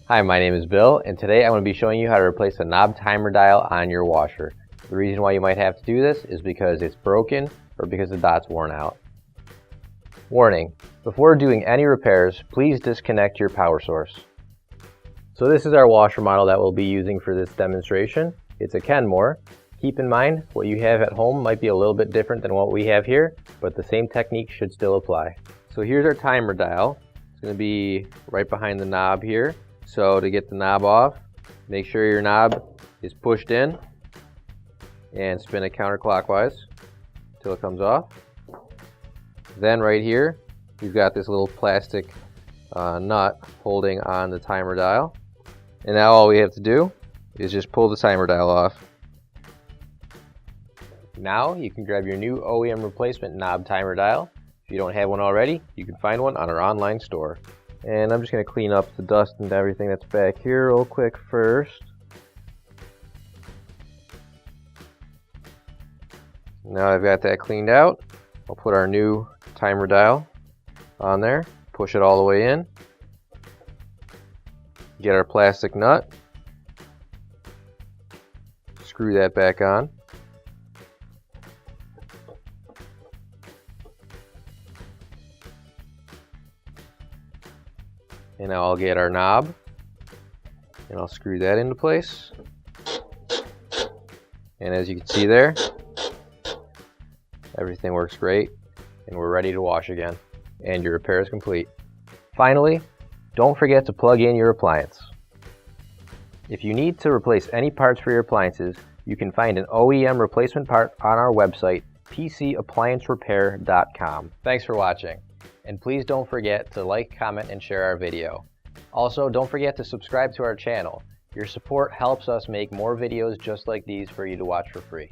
Hi, my name is Bill, and today I'm going to be showing you how to replace a knob timer dial on your washer. The reason why you might have to do this is because it's broken or because the dot's worn out. Warning: before doing any repairs, please disconnect your power source. So this is our washer model that we'll be using for this demonstration. It's a Kenmore. Keep in mind, what you have at home might be a little bit different than what we have here, but the same technique should still apply. So here's our timer dial. It's going to be right behind the knob here. So to get the knob off, make sure your knob is pushed in and spin it counterclockwise until it comes off. Then right here, you've got this little plastic nut holding on the timer dial. And now all we have to do is just pull the timer dial off. Now you can grab your new OEM replacement knob timer dial. If you don't have one already, you can find one on our online store. And I'm just going to clean up the dust and everything that's back here real quick first. Now I've got that cleaned out, I'll put our new timer dial on there, push it all the way in, get our plastic nut, screw that back on. And now I'll get our knob and I'll screw that into place. And as you can see there, everything works great and we're ready to wash again. And your repair is complete. Finally, don't forget to plug in your appliance. If you need to replace any parts for your appliances, you can find an OEM replacement part on our website, PCApplianceRepair.com. Thanks for watching. And please don't forget to like, comment, and share our video. Also, don't forget to subscribe to our channel. Your support helps us make more videos just like these for you to watch for free.